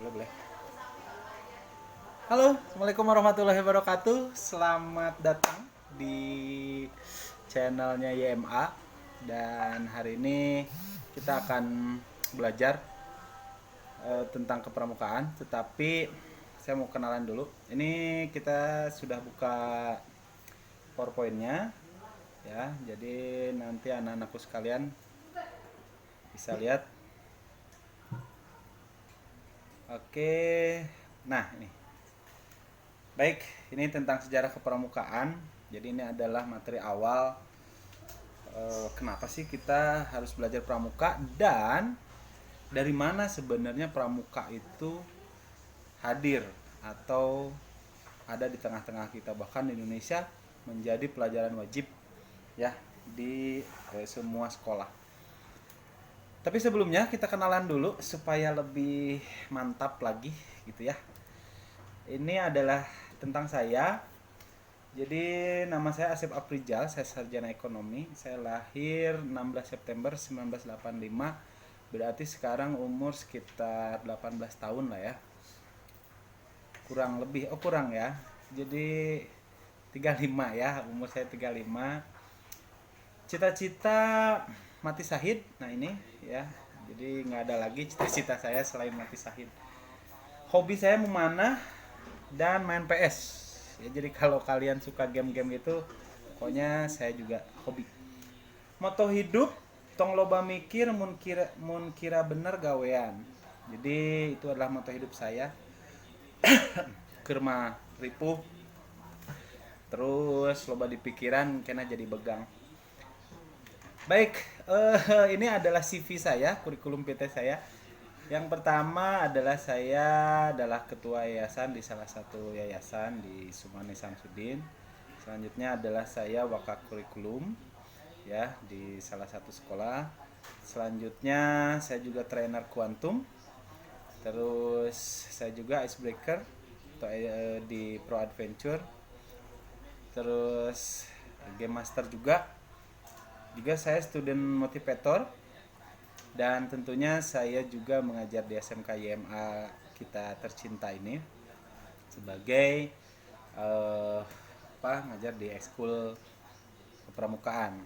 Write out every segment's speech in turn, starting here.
Boleh, boleh. Halo, Assalamualaikum warahmatullahi wabarakatuh. Selamat datang di channelnya YMA. Dan hari ini kita akan belajar tentang kepramukaan. Tetapi saya mau kenalan dulu. Ini kita sudah buka PowerPoint-nya, ya. Jadi nanti anak-anakku sekalian bisa lihat. Oke, nah ini. Baik, ini tentang sejarah kepramukaan. Jadi ini adalah materi awal kenapa sih kita harus belajar pramuka dan dari mana sebenarnya pramuka itu hadir atau ada di tengah-tengah kita, bahkan di Indonesia menjadi pelajaran wajib ya di semua sekolah. Tapi sebelumnya kita kenalan dulu supaya lebih mantap lagi gitu ya. Ini adalah tentang saya. Jadi nama saya Asep Aprijal, saya sarjana ekonomi. Saya lahir 16 September 1985. Berarti sekarang umur sekitar 18 tahun lah ya. Kurang lebih, kurang ya. Jadi 35 ya, umur saya 35. Cita-cita mati syahid. Nah ini ya. Jadi nggak ada lagi cita-cita saya selain mati syahid. Hobi saya memanah dan main PS. Ya, jadi kalau kalian suka game-game itu, pokoknya saya juga hobi. Moto hidup, tong loba mikir, mun kira bener gawean. Jadi itu adalah moto hidup saya. Kerma ripuh, terus loba di pikiran kena jadi begang. Baik, ini adalah CV saya, kurikulum PT saya. Yang pertama adalah saya adalah ketua yayasan di salah satu yayasan di Sumane Samsudin. Selanjutnya adalah saya wakakurikulum ya di salah satu sekolah. Selanjutnya saya juga trainer kuantum. Terus saya juga icebreaker di Pro Adventure. Terus game master juga. Juga saya student motivator. Dan tentunya saya juga mengajar di SMK YMA kita tercinta ini sebagai ngajar di ekskul kepramukaan.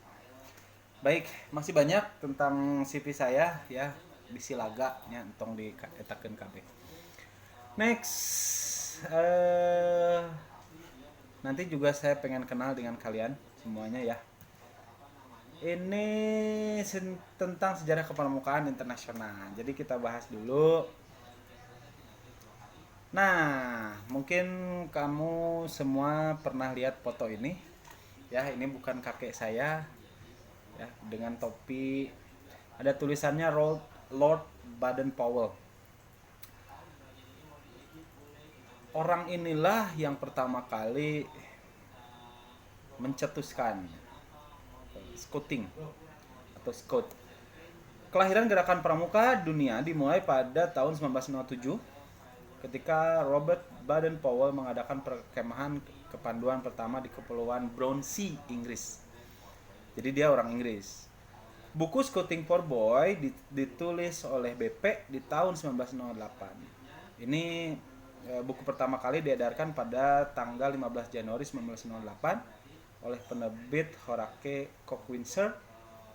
Baik, masih banyak tentang CV saya ya di Silaga nya entong di etakeun KB. Next, nanti juga saya pengen kenal dengan kalian semuanya ya. Ini tentang sejarah kepramukaan internasional. Jadi kita bahas dulu. Nah, mungkin kamu semua pernah lihat foto ini. Ya, ini bukan kakek saya. Ya, dengan topi ada tulisannya Lord Baden-Powell. Orang inilah yang pertama kali mencetuskan scouting atau scout. Kelahiran gerakan pramuka dunia dimulai pada tahun 1907 ketika Robert Baden-Powell mengadakan perkemahan kepanduan pertama di Kepulauan Brownsea, Inggris. Jadi dia orang Inggris. Buku Scouting for Boy ditulis oleh BP di tahun 1908. Ini buku pertama kali diedarkan pada tanggal 15 Januari 1908 oleh penerbit Horace Cockwinser,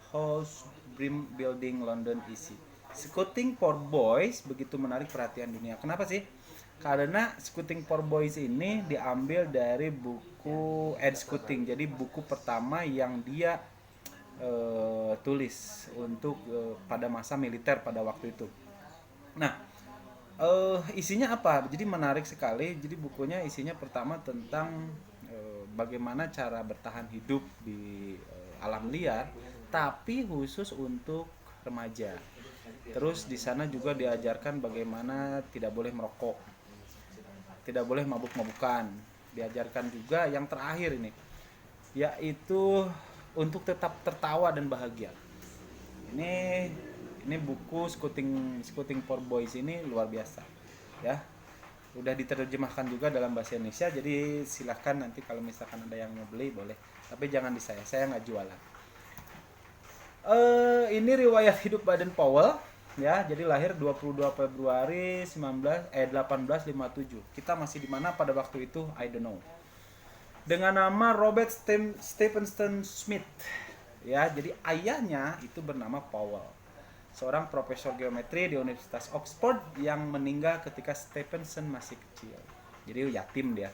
House Brim Building, London, EC. Scouting for Boys begitu menarik perhatian dunia. Kenapa sih? Karena Scouting for Boys ini diambil dari buku Ed Scouting. Jadi buku pertama yang dia tulis untuk pada masa militer pada waktu itu. Nah, isinya apa? Jadi menarik sekali. Jadi bukunya isinya pertama tentang bagaimana cara bertahan hidup di alam liar, tapi khusus untuk remaja. Terus di sana juga diajarkan bagaimana tidak boleh merokok, tidak boleh mabuk-mabukan. Diajarkan juga yang terakhir ini, yaitu untuk tetap tertawa dan bahagia. Ini buku Scouting for Boys ini luar biasa, ya. Udah diterjemahkan juga dalam bahasa Indonesia, jadi silahkan nanti kalau misalkan ada yang mau beli boleh, tapi jangan di saya nggak jualan. Ini riwayat hidup Baden-Powell. Ya, jadi lahir 22 Februari 1857. Kita masih di mana pada waktu itu? I don't know. Dengan nama Robert Stephenson Smith. Ya, jadi ayahnya itu bernama Powell, seorang profesor geometri di Universitas Oxford yang meninggal ketika Stephenson masih kecil. Jadi yatim dia.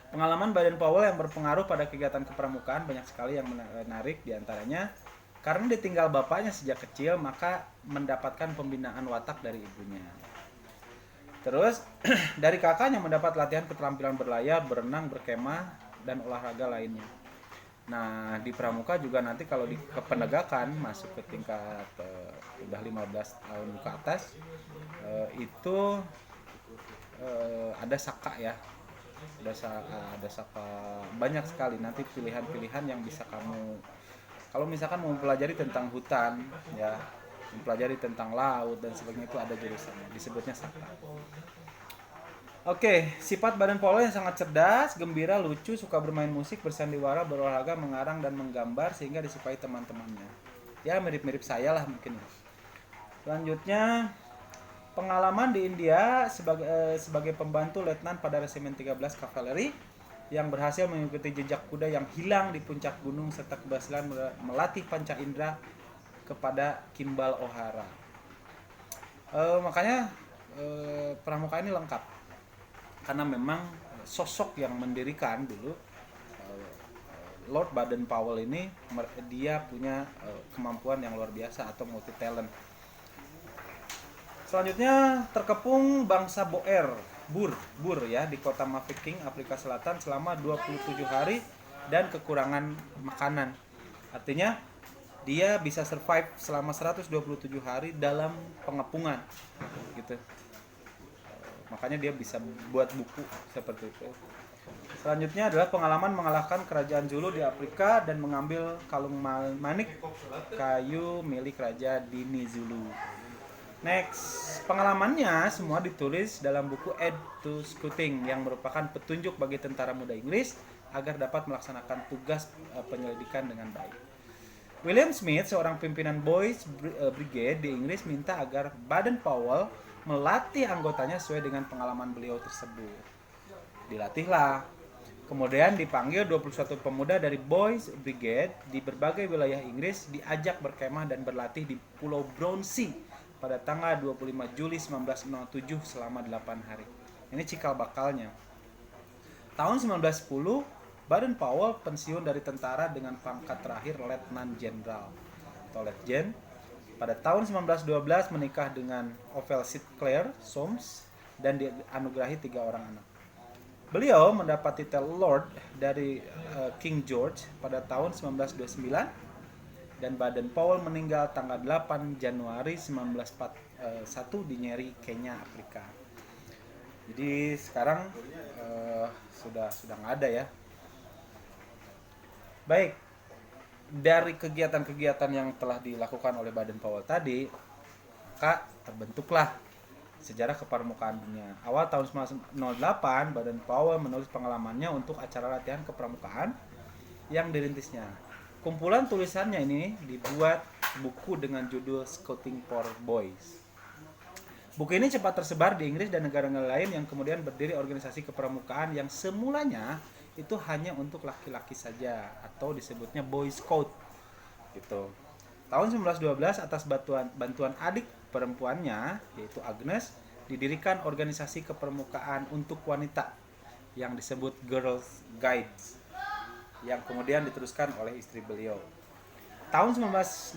Pengalaman Baden-Powell yang berpengaruh pada kegiatan kepramukaan banyak sekali yang menarik, diantaranya karena ditinggal bapaknya sejak kecil, maka mendapatkan pembinaan watak dari ibunya. Terus dari kakaknya mendapat latihan keterampilan berlayar, berenang, berkemah, dan olahraga lainnya. Nah, di pramuka juga nanti kalau di kepenegakan masuk ke tingkat udah 15 tahun ke atas, itu ada saka ya. Ada saka banyak sekali nanti pilihan-pilihan yang bisa kamu, kalau misalkan mau mempelajari tentang hutan ya, mempelajari tentang laut dan sebagainya, itu ada jurusannya disebutnya saka. Oke, sifat Baden-Powell yang sangat cerdas, gembira, lucu, suka bermain musik, bersandiwara, berolahraga, mengarang dan menggambar sehingga disukai teman-temannya. Ya, mirip-mirip saya lah mungkin. Selanjutnya, pengalaman di India sebagai pembantu letnan pada resimen 13 kavaleri yang berhasil mengikuti jejak kuda yang hilang di puncak gunung serta keberhasilan melatih panca indera kepada Kimball O'Hara. Makanya pramuka ini lengkap karena memang sosok yang mendirikan dulu Lord Baden-Powell ini, dia punya kemampuan yang luar biasa atau multi talent. Selanjutnya, terkepung bangsa Boer, Bur ya, di kota Mafeking, Afrika Selatan selama 27 hari dan kekurangan makanan. Artinya dia bisa survive selama 127 hari dalam pengepungan gitu. Makanya dia bisa buat buku seperti itu. Selanjutnya adalah pengalaman mengalahkan kerajaan Zulu di Afrika dan mengambil kalung manik kayu milik Raja Dini Zulu. Next, pengalamannya semua ditulis dalam buku Aid to Scouting yang merupakan petunjuk bagi tentara muda Inggris agar dapat melaksanakan tugas penyelidikan dengan baik. William Smith, seorang pimpinan Boys Brigade di Inggris, minta agar Baden-Powell melatih anggotanya sesuai dengan pengalaman beliau tersebut. Dilatihlah. Kemudian dipanggil 21 pemuda dari Boys Brigade di berbagai wilayah Inggris, diajak berkemah dan berlatih di Pulau Brownsea pada tanggal 25 Juli 1907 selama 8 hari. Ini cikal bakalnya. Tahun 1910, Baden-Powell pensiun dari tentara dengan pangkat terakhir Letnan Jenderal atau Letjen. Pada tahun 1912 menikah dengan Ovel Sinclair Soames dan dianugerahi 3 orang anak. Beliau mendapat titel Lord dari King George pada tahun 1929 dan Baden-Powell meninggal tanggal 8 Januari 1941 di Nyeri, Kenya, Afrika. Jadi sekarang sudah nggak ada ya. Baik, dari kegiatan-kegiatan yang telah dilakukan oleh Baden-Powell tadi, maka terbentuklah sejarah kepramukaan dunia. Awal tahun 1908, Baden-Powell menulis pengalamannya untuk acara latihan kepramukaan yang dirintisnya. Kumpulan tulisannya ini dibuat buku dengan judul Scouting for Boys. Buku ini cepat tersebar di Inggris dan negara-negara lain yang kemudian berdiri organisasi kepramukaan yang semulanya itu hanya untuk laki-laki saja atau disebutnya Boy Scout gitu. Tahun 1912 atas bantuan adik perempuannya yaitu Agnes didirikan organisasi kepramukaan untuk wanita yang disebut Girls Guides yang kemudian diteruskan oleh istri beliau. Tahun 1916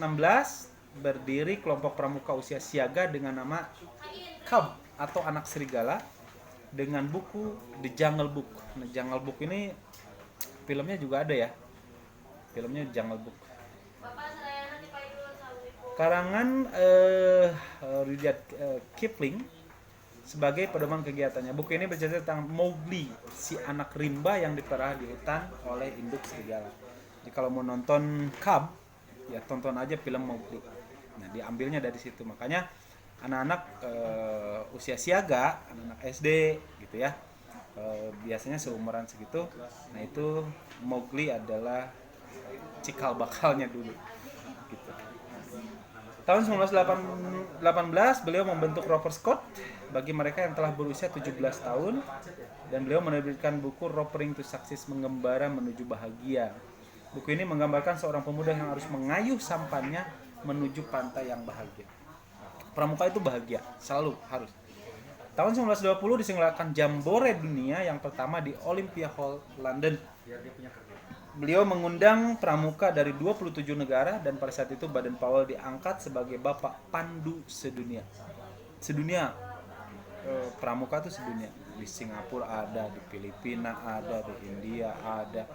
berdiri kelompok pramuka usia siaga dengan nama Cub atau anak serigala dengan buku The Jungle Book. Nah, Jungle Book ini filmnya juga ada ya. Filmnya Jungle Book. Karangan Rudyard Kipling sebagai pedoman kegiatannya. Buku ini bercerita tentang Mowgli, si anak rimba yang dipelihara di hutan oleh induk serigala. Jadi kalau mau nonton Cub, ya tonton aja film Mowgli. Nah, diambilnya dari situ. Makanya anak-anak usia siaga, anak-anak SD gitu ya, biasanya seumuran segitu. Nah, itu Mowgli adalah cikal bakalnya dulu gitu. Tahun 1918 beliau membentuk Roper Scott bagi mereka yang telah berusia 17 tahun, dan beliau menerbitkan buku Ropering to Success, mengembara menuju bahagia. Buku ini menggambarkan seorang pemuda yang harus mengayuh sampannya menuju pantai yang bahagia. Pramuka itu bahagia, selalu harus. Tahun 1920 diselenggarakan Jambore Dunia yang pertama di Olympia Hall, London. Beliau mengundang pramuka dari 27 negara, dan pada saat itu Baden Powell diangkat sebagai Bapak Pandu sedunia. Sedunia, pramuka itu sedunia. Di Singapura ada, di Filipina ada, di India ada,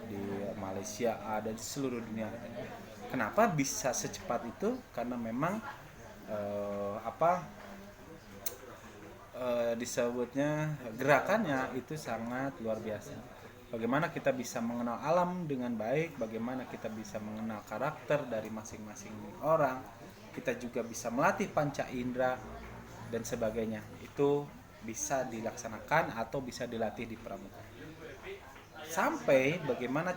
di Malaysia ada, di seluruh dunia ada. Kenapa bisa secepat itu? Karena memang disebutnya gerakannya itu sangat luar biasa. Bagaimana kita bisa mengenal alam dengan baik, bagaimana kita bisa mengenal karakter dari masing-masing orang, kita juga bisa melatih panca indera dan sebagainya. Itu bisa dilaksanakan atau bisa dilatih di pramuka. Sampai bagaimana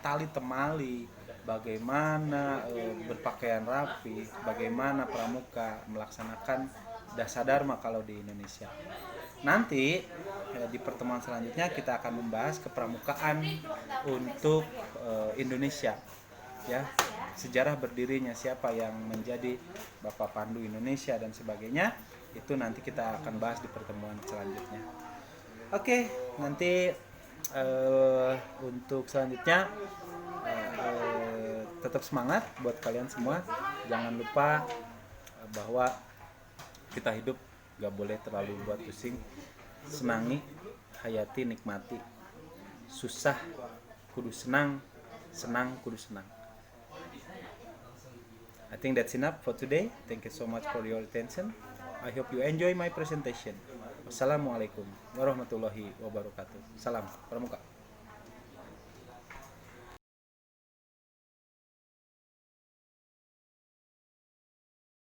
tali temali, bagaimana berpakaian rapi, bagaimana pramuka melaksanakan dasadharma kalau di Indonesia. Nanti di pertemuan selanjutnya kita akan membahas kepramukaan untuk Indonesia, ya, sejarah berdirinya, siapa yang menjadi Bapak Pandu Indonesia dan sebagainya. Itu nanti kita akan bahas di pertemuan selanjutnya. Oke, nanti untuk selanjutnya tetap semangat buat kalian semua. Jangan lupa bahwa kita hidup gak boleh terlalu buat pusing. Senangi, hayati, nikmati. Susah kudu senang, senang kudu senang. I think that's enough for today. Thank you so much for your attention. I hope you enjoy my presentation. Wassalamualaikum warahmatullahi wabarakatuh. Salam Pramuka.